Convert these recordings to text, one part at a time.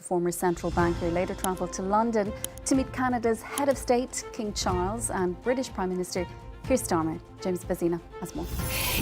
former central banker, later travelled to London to meet Canada's head of state, King Charles, and British Prime Minister Keir Starmer. James Bazina has more.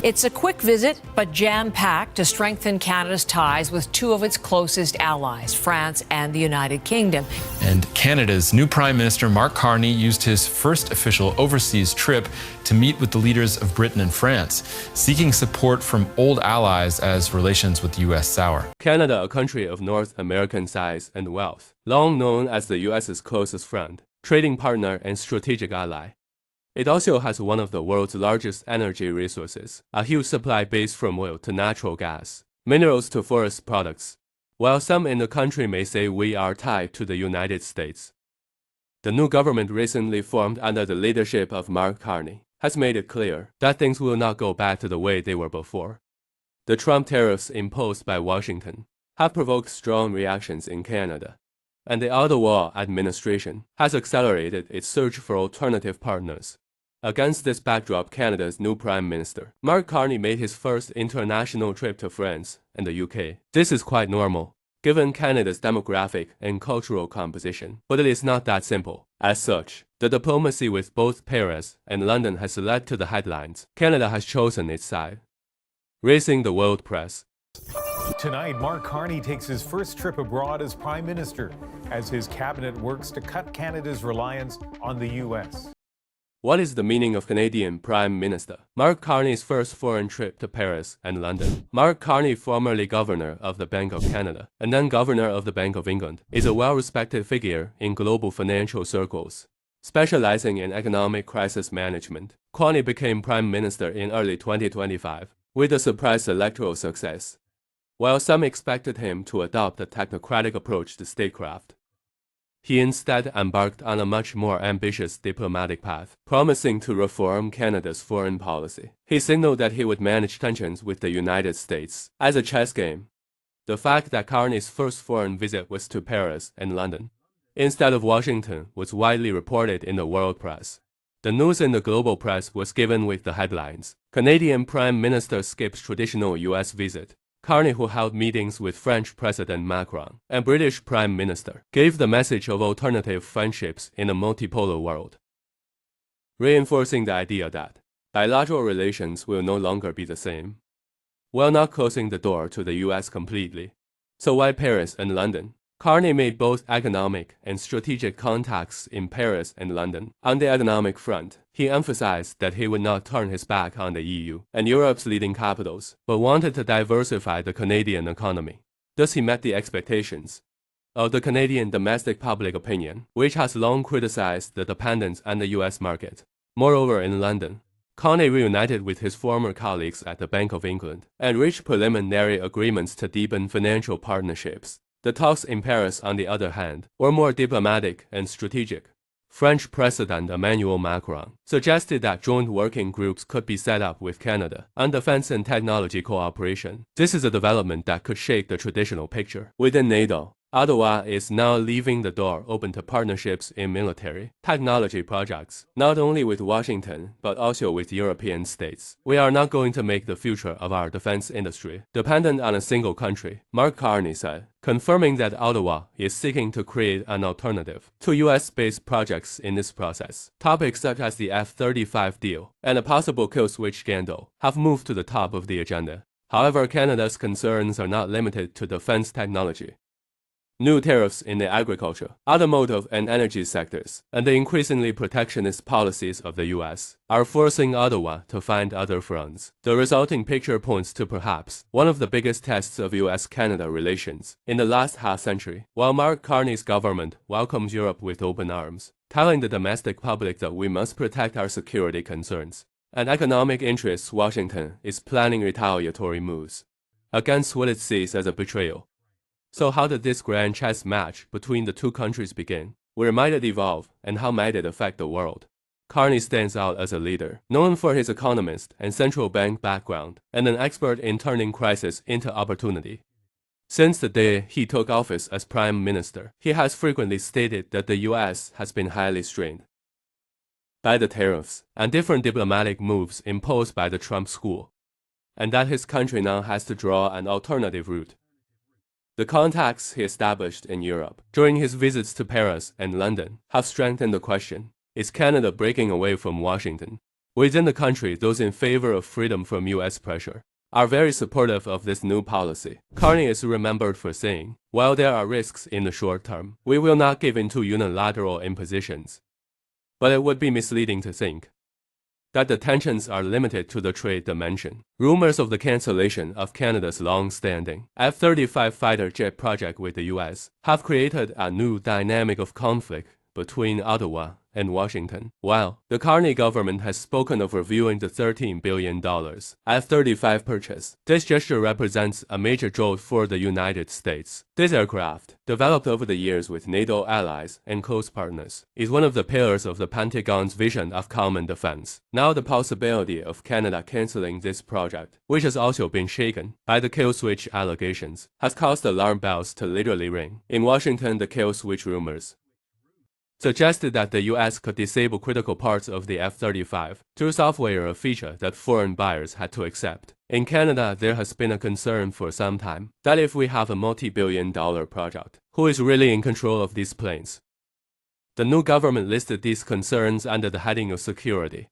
It's a quick visit, but jam-packed to strengthen Canada's ties with two of its closest allies, France and the United Kingdom. And Canada's new Prime Minister Mark Carney used his first official overseas trip to meet with the leaders of Britain and France, seeking support from old allies as relations with the U.S. sour. Canada, a country of North American size and wealth, long known as the U.S.'s closest friend, trading partner, and strategic ally. It also has one of the world's largest energy resources, a huge supply base from oil to natural gas, minerals to forest products. While some in the country may say we are tied to the United States, the new government recently formed under the leadership of Mark Carney has made it clear that things will not go back to the way they were before. The Trump tariffs imposed by Washington have provoked strong reactions in Canada, and the Ottawa administration has accelerated its search for alternative partners. Against this backdrop, Canada's new Prime Minister, Mark Carney, made his first international trip to France and the UK. This is quite normal, given Canada's demographic and cultural composition, but it is not that simple. As such, the diplomacy with both Paris and London has led to the headlines. Canada has chosen its side, raising the world press. Tonight, Mark Carney takes his first trip abroad as Prime Minister, as his cabinet works to cut Canada's reliance on the U.S. What is the meaning of Canadian Prime Minister? Mark Carney's first foreign trip to Paris and London. Mark Carney, formerly Governor of the Bank of Canada and then Governor of the Bank of England, is a well-respected figure in global financial circles. Specializing in economic crisis management, Carney became Prime Minister in early 2025 with a surprise electoral success. While some expected him to adopt a technocratic approach to statecraft, he instead embarked on a much more ambitious diplomatic path, promising to reform Canada's foreign policy. He signaled that he would manage tensions with the United States as a chess game. The fact that Carney's first foreign visit was to Paris and London, instead of Washington, was widely reported in the world press. The news in the global press was given with the headlines: Canadian Prime Minister skips traditional U.S. visit. Carney, who held meetings with French President Macron and British Prime Minister, gave the message of alternative friendships in a multipolar world, reinforcing the idea that bilateral relations will no longer be the same, while not closing the door to the U.S. completely. So why Paris and London? Carney made both economic and strategic contacts in Paris and London. On the economic front, he emphasized that he would not turn his back on the EU and Europe's leading capitals, but wanted to diversify the Canadian economy. Thus, he met the expectations of the Canadian domestic public opinion, which has long criticized the dependence on the U.S. market. Moreover, in London, Carney reunited with his former colleagues at the Bank of England and reached preliminary agreements to deepen financial partnerships. The talks in Paris, on the other hand, were more diplomatic and strategic. French President Emmanuel Macron suggested that joint working groups could be set up with Canada on defense and technology cooperation. This is a development that could shake the traditional picture. Within NATO, Ottawa is now leaving the door open to partnerships in military technology projects, not only with Washington, but also with European states. We are not going to make the future of our defense industry dependent on a single country, Mark Carney said, confirming that Ottawa is seeking to create an alternative to U.S.-based projects in this process. Topics such as the F-35 deal and a possible kill switch scandal have moved to the top of the agenda. However, Canada's concerns are not limited to defense technology. New tariffs in the agriculture, automotive, and energy sectors, and the increasingly protectionist policies of the U.S. are forcing Ottawa to find other fronts. The resulting picture points to perhaps one of the biggest tests of U.S.-Canada relations in the last half-century. While Mark Carney's government welcomes Europe with open arms, telling the domestic public that we must protect our security concerns and economic interests, Washington is planning retaliatory moves against what it sees as a betrayal. So how did this grand chess match between the two countries begin? Where might it evolve, and how might it affect the world? Carney stands out as a leader, known for his economist and central bank background, and an expert in turning crisis into opportunity. Since the day he took office as Prime Minister, he has frequently stated that the U.S. has been highly strained by the tariffs and different diplomatic moves imposed by the Trump school, and that his country now has to draw an alternative route. The contacts he established in Europe during his visits to Paris and London have strengthened the question, is Canada breaking away from Washington? Within the country, those in favor of freedom from U.S. pressure are very supportive of this new policy. Carney is remembered for saying, while there are risks in the short term, we will not give in to unilateral impositions. But it would be misleading to think that the tensions are limited to the trade dimension. Rumors of the cancellation of Canada's long-standing F-35 fighter jet project with the U.S. have created a new dynamic of conflict between Ottawa and Washington. While the Carney government has spoken of reviewing the $13 billion F-35 purchase, this gesture represents a major jolt for the United States. This aircraft, developed over the years with NATO allies and close partners, is one of the pillars of the Pentagon's vision of common defense. Now the possibility of Canada canceling this project, which has also been shaken by the kill switch allegations, has caused alarm bells to literally ring. In Washington, the kill switch rumors suggested that the U.S. could disable critical parts of the F-35 through software, a feature that foreign buyers had to accept. In Canada, there has been a concern for some time that if we have a multi-billion-dollar project, who is really in control of these planes? The new government listed these concerns under the heading of security,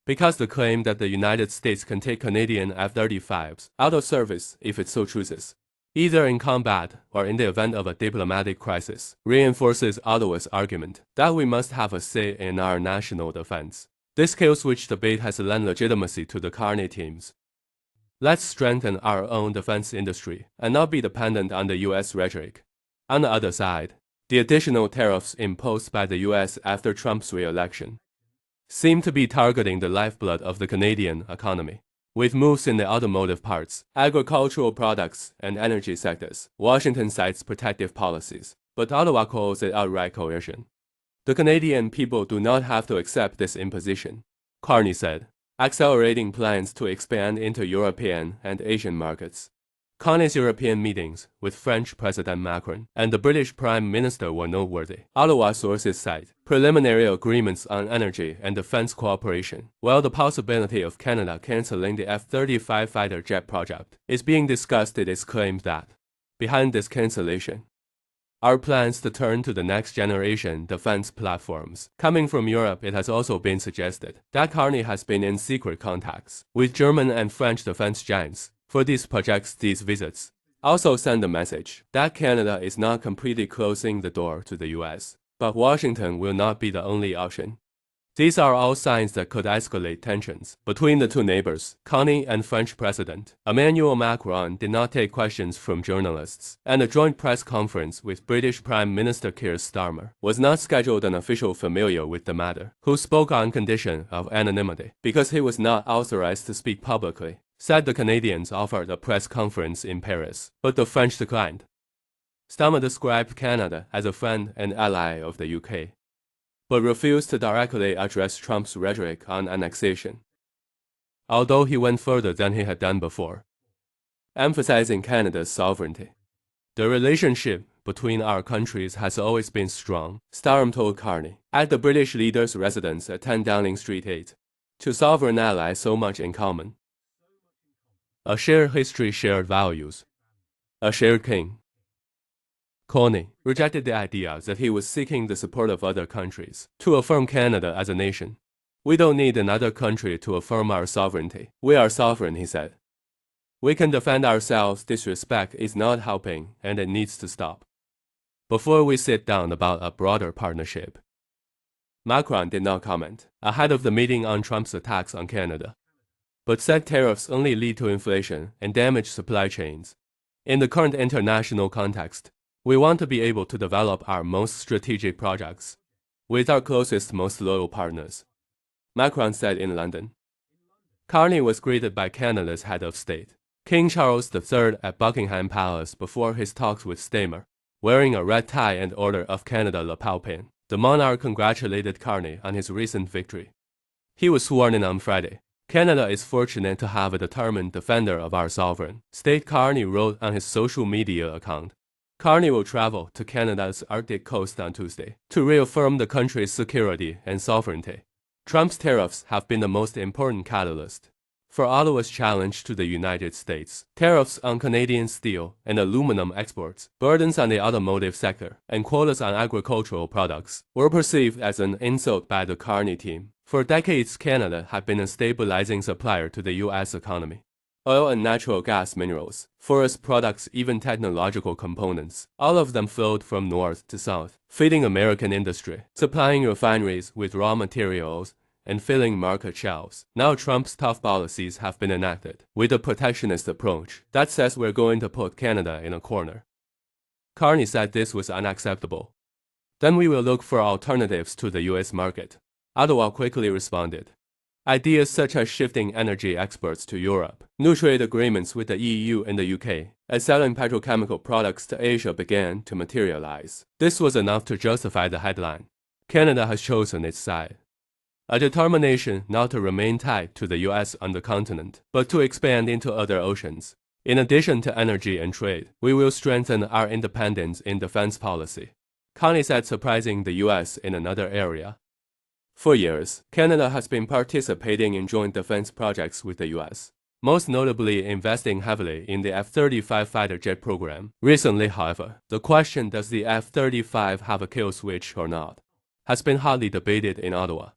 because the claim that the United States can take Canadian F-35s out of service if it so chooses, either in combat or in the event of a diplomatic crisis, reinforces Ottawa's argument that we must have a say in our national defense. This kill switch debate has lent legitimacy to the Carney teams. Let's strengthen our own defense industry and not be dependent on the U.S. rhetoric. On the other side, the additional tariffs imposed by the U.S. after Trump's re-election seem to be targeting the lifeblood of the Canadian economy. With moves in the automotive parts, agricultural products, and energy sectors, Washington cites protective policies, but Ottawa calls it outright coercion. The Canadian people do not have to accept this imposition, Carney said, accelerating plans to expand into European and Asian markets. Carney's European meetings with French President Macron and the British Prime Minister were noteworthy. Ottawa sources cite preliminary agreements on energy and defense cooperation, while the possibility of Canada cancelling the F-35 fighter jet project is being discussed. It is claimed that behind this cancellation are plans to turn to the next generation defense platforms. Coming from Europe, it has also been suggested that Carney has been in secret contacts with German and French defense giants for these projects. These visits also send a message that Canada is not completely closing the door to the U.S., but Washington will not be the only option. These are all signs that could escalate tensions between the two neighbors. Carney and French President Emmanuel Macron did not take questions from journalists, and a joint press conference with British Prime Minister Keir Starmer was not scheduled. An official familiar with the matter, who spoke on condition of anonymity because he was not authorized to speak publicly, said the Canadians offered a press conference in Paris, but the French declined. Starmer described Canada as a friend and ally of the UK, but refused to directly address Trump's rhetoric on annexation, although he went further than he had done before, emphasizing Canada's sovereignty. The relationship between our countries has always been strong, Starmer told Carney, at the British leader's residence at 10 Downing Street 8. Two sovereign allies, so much in common. A shared history, shared values, a shared king. Carney rejected the idea that he was seeking the support of other countries to affirm Canada as a nation. We don't need another country to affirm our sovereignty. We are sovereign, he said. We can defend ourselves. Disrespect is not helping, and it needs to stop before we sit down about a broader partnership. Macron did not comment ahead of the meeting on Trump's attacks on Canada, but said tariffs only lead to inflation and damage supply chains. In the current international context, we want to be able to develop our most strategic projects with our closest, most loyal partners, Macron said in London. Carney was greeted by Canada's head of state, King Charles III, at Buckingham Palace before his talks with Starmer, wearing a red tie and Order of Canada lapel pin. The monarch congratulated Carney on his recent victory. He was sworn in on Friday. Canada is fortunate to have a determined defender of our sovereign state, Carney wrote on his social media account. Carney will travel to Canada's Arctic coast on Tuesday to reaffirm the country's security and sovereignty. Trump's tariffs have been the most important catalyst For Ottawa's challenge to the United States, tariffs on Canadian steel and aluminum exports, burdens on the automotive sector, and quotas on agricultural products were perceived as an insult by the Carney team. For decades, Canada had been a stabilizing supplier to the U.S. economy. Oil and natural gas minerals, forest products, even technological components, all of them flowed from north to south, feeding American industry, supplying refineries with raw materials, and filling market shelves. Now Trump's tough policies have been enacted, with a protectionist approach that says we're going to put Canada in a corner. Carney said this was unacceptable. Then we will look for alternatives to the U.S. market. Ottawa quickly responded. Ideas such as shifting energy exports to Europe, new trade agreements with the EU and the UK, and selling petrochemical products to Asia began to materialize. This was enough to justify the headline. Canada has chosen its side. A determination not to remain tied to the US on the continent, but to expand into other oceans. In addition to energy and trade, we will strengthen our independence in defense policy. Carney said, surprising the US in another area. For years, Canada has been participating in joint defense projects with the US, most notably investing heavily in the F-35 fighter jet program. Recently, however, the question, does the F-35 have a kill switch or not, has been hotly debated in Ottawa.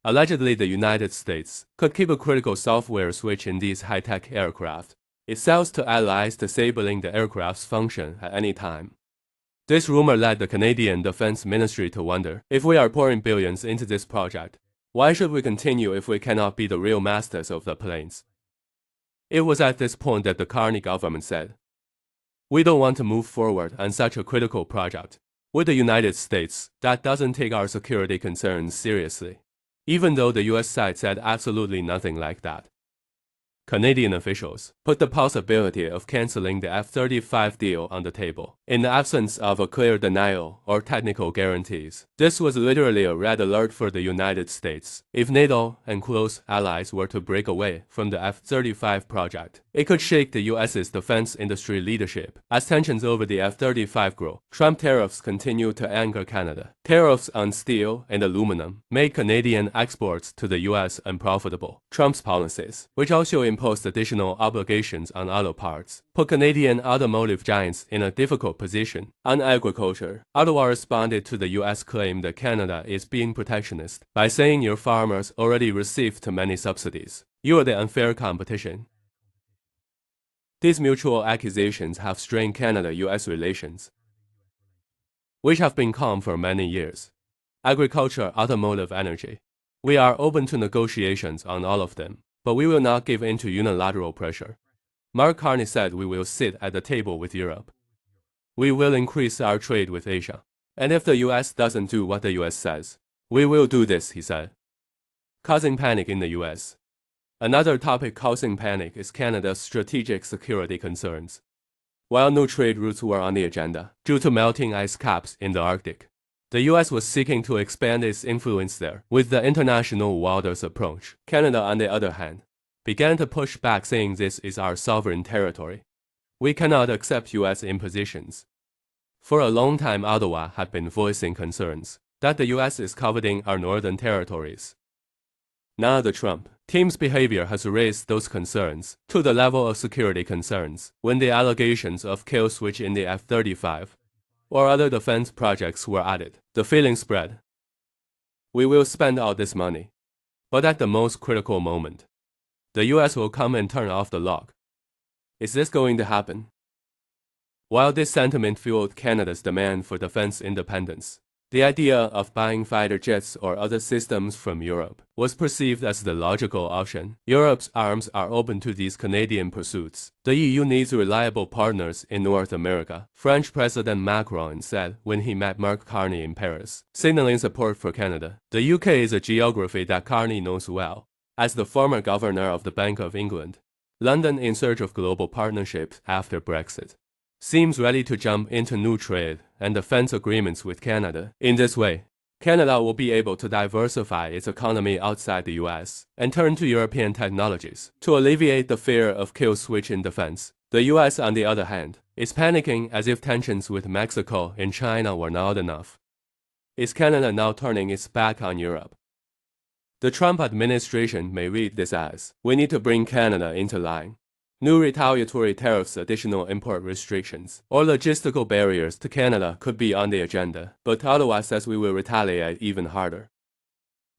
Allegedly, the United States could keep a critical software switch in these high-tech aircraft. It sells to allies, disabling the aircraft's function at any time. This rumor led the Canadian Defense Ministry to wonder, if we are pouring billions into this project, why should we continue if we cannot be the real masters of the planes? It was at this point that the Carney government said, we don't want to move forward on such a critical project with the United States that doesn't take our security concerns seriously, even though the US side said absolutely nothing like that. Canadian officials put the possibility of canceling the F-35 deal on the table, in the absence of a clear denial or technical guarantees. This was literally a red alert for the United States. If NATO and close allies were to break away from the F-35 project, it could shake the US's defense industry leadership. As tensions over the F-35 grow, Trump tariffs continue to anger Canada. Tariffs on steel and aluminum made Canadian exports to the US unprofitable. Trump's policies, which also imposed additional obligations on auto parts, put Canadian automotive giants in a difficult position. On agriculture, Ottawa responded to the US claim that Canada is being protectionist by saying your farmers already received too many subsidies. You are the unfair competition. These mutual accusations have strained Canada-US relations, which have been calm for many years. Agriculture, automotive, energy. We are open to negotiations on all of them, but we will not give in to unilateral pressure. Mark Carney said we will sit at the table with Europe. We will increase our trade with Asia. And if the US doesn't do what the US says, we will do this, he said. Causing panic in the US. Another topic causing panic is Canada's strategic security concerns. While no trade routes were on the agenda, due to melting ice caps in the Arctic, the US was seeking to expand its influence there with the international waters approach. Canada, on the other hand, began to push back, saying this is our sovereign territory. We cannot accept US impositions. For a long time, Ottawa had been voicing concerns that the US is coveting our northern territories. Now the Trump team's behavior has raised those concerns to the level of security concerns when the allegations of kill switch in the F-35 or other defense projects were added. The feeling spread. We will spend all this money, but at the most critical moment, the US will come and turn off the lock. Is this going to happen? While this sentiment fueled Canada's demand for defense independence, the idea of buying fighter jets or other systems from Europe was perceived as the logical option. Europe's arms are open to these Canadian pursuits. The EU needs reliable partners in North America, French President Macron said when he met Mark Carney in Paris, signaling support for Canada. The UK is a geography that Carney knows well. As the former governor of the Bank of England, London, in search of global partnerships after Brexit, seems ready to jump into new trade and defense agreements with Canada. In this way, Canada will be able to diversify its economy outside the US and turn to European technologies to alleviate the fear of kill switch in defense. The US, on the other hand, is panicking as if tensions with Mexico and China were not enough. Is Canada now turning its back on Europe? The Trump administration may read this as, we need to bring Canada into line. New retaliatory tariffs, additional import restrictions, or logistical barriers to Canada could be on the agenda, but Ottawa says we will retaliate even harder.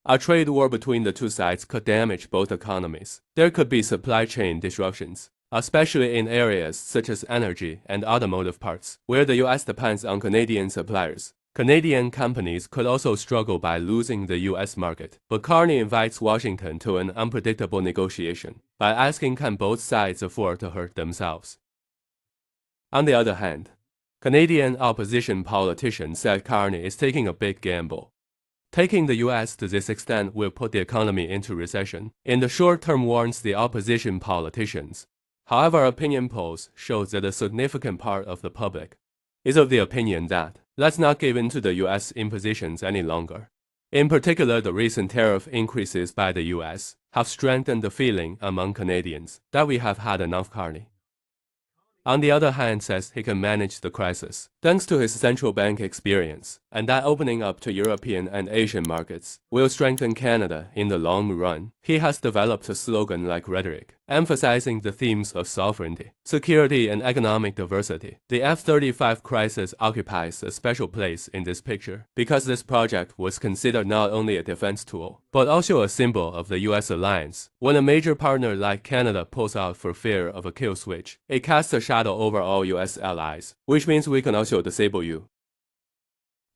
A trade war between the two sides could damage both economies. There could be supply chain disruptions, especially in areas such as energy and automotive parts, where the U.S. depends on Canadian suppliers. Canadian companies could also struggle by losing the U.S. market, but Carney invites Washington to an unpredictable negotiation by asking can both sides afford to hurt themselves. On the other hand, Canadian opposition politicians said Carney is taking a big gamble. Taking the U.S. to this extent will put the economy into recession. In the short term, warns the opposition politicians. However, opinion polls show that a significant part of the public is of the opinion that let's not give in to the U.S. impositions any longer. In particular, the recent tariff increases by the U.S. have strengthened the feeling among Canadians that we have had enough Carney. On the other hand, says he can manage the crisis thanks to his central bank experience, and that opening up to European and Asian markets will strengthen Canada in the long run. He has developed a slogan-like rhetoric, emphasizing the themes of sovereignty, security, and economic diversity. The F-35 crisis occupies a special place in this picture because this project was considered not only a defense tool, but also a symbol of the U.S. alliance. When a major partner like Canada pulls out for fear of a kill switch, it casts a shadow over all U.S. allies, which means we can also disable you.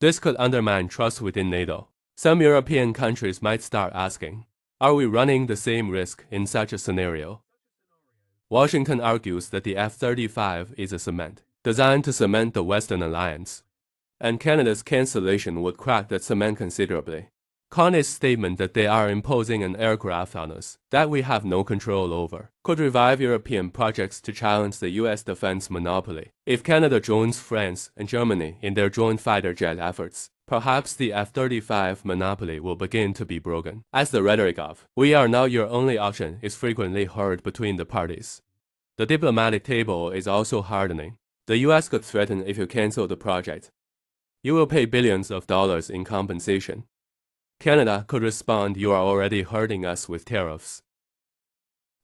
This could undermine trust within NATO. Some European countries might start asking, are we running the same risk in such a scenario? Washington argues that the F-35 is a cement, designed to cement the Western alliance, and Canada's cancellation would crack that cement considerably. Carney's statement that they are imposing an aircraft on us that we have no control over could revive European projects to challenge the U.S. defense monopoly. If Canada joins France and Germany in their joint fighter jet efforts, perhaps the F-35 monopoly will begin to be broken. As the rhetoric of, we are now your only option, is frequently heard between the parties. The diplomatic table is also hardening. The U.S. could threaten if you cancel the project, you will pay billions of dollars in compensation. Canada could respond, you are already hurting us with tariffs,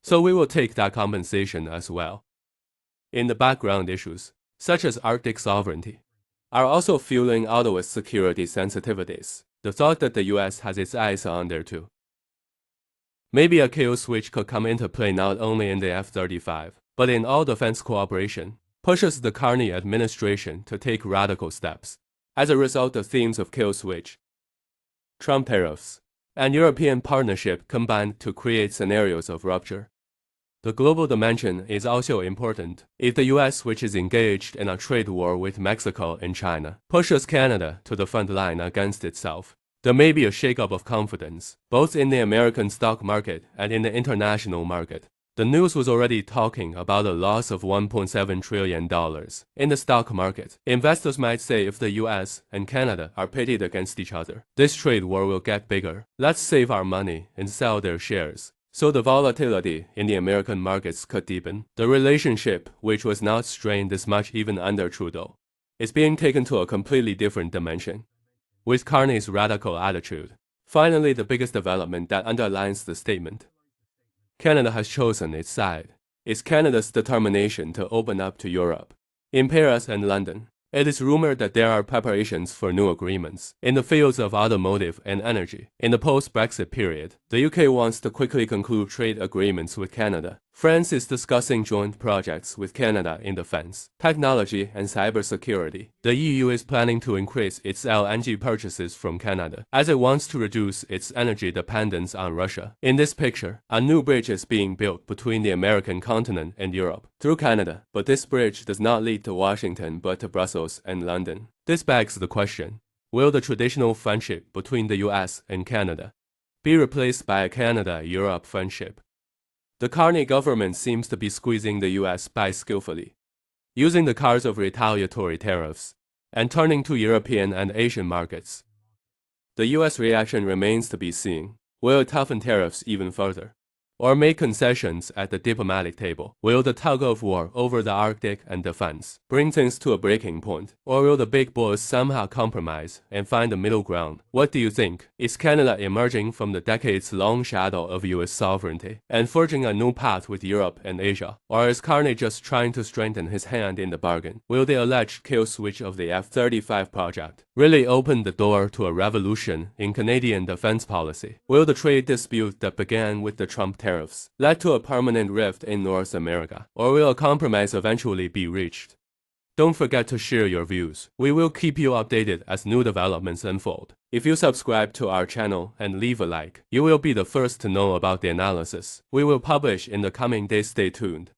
so we will take that compensation as well. In the background, issues, such as Arctic sovereignty, are also fueling Ottawa's security sensitivities. The thought that the U.S. has its eyes on there too. Maybe a kill switch could come into play not only in the F-35, but in all defense cooperation, pushes the Carney administration to take radical steps. As a result, the themes of kill switch, Trump tariffs, and European partnership combined to create scenarios of rupture. The global dimension is also important. If the U.S., which is engaged in a trade war with Mexico and China, pushes Canada to the front line against itself, there may be a shakeup of confidence, both in the American stock market and in the international market. The news was already talking about a loss of $1.7 trillion in the stock market. Investors might say if the US and Canada are pitted against each other, this trade war will get bigger. Let's save our money and sell their shares. So the volatility in the American markets could deepen. The relationship, which was not strained this much even under Trudeau, is being taken to a completely different dimension with Carney's radical attitude. Finally, the biggest development that underlines the statement Canada has chosen its side is Canada's determination to open up to Europe. In Paris and London, it is rumored that there are preparations for new agreements in the fields of automotive and energy. In the post-Brexit period, the UK wants to quickly conclude trade agreements with Canada. France is discussing joint projects with Canada in defense, technology, and cybersecurity. The EU is planning to increase its LNG purchases from Canada, as it wants to reduce its energy dependence on Russia. In this picture, a new bridge is being built between the American continent and Europe through Canada, but this bridge does not lead to Washington but to Brussels and London. This begs the question, will the traditional friendship between the US and Canada be replaced by a Canada-Europe friendship? The Carney government seems to be squeezing the U.S. by skillfully using the cards of retaliatory tariffs and turning to European and Asian markets. The U.S. reaction remains to be seen. Will it toughen tariffs even further? or make concessions at the diplomatic table? Will the tug of war over the Arctic and defense bring things to a breaking point, or will the big boys somehow compromise and find a middle ground? What do you think? Is Canada emerging from the decades-long shadow of U.S. sovereignty and forging a new path with Europe and Asia? Or is Carney just trying to strengthen his hand in the bargain? Will the alleged kill switch of the F-35 project really open the door to a revolution in Canadian defense policy? Will the trade dispute that began with the Trump tariffs lead to a permanent rift in North America? Or will a compromise eventually be reached? Don't forget to share your views. We will keep you updated as new developments unfold. If you subscribe to our channel and leave a like, you will be the first to know about the analysis we will publish in the coming days. Stay tuned.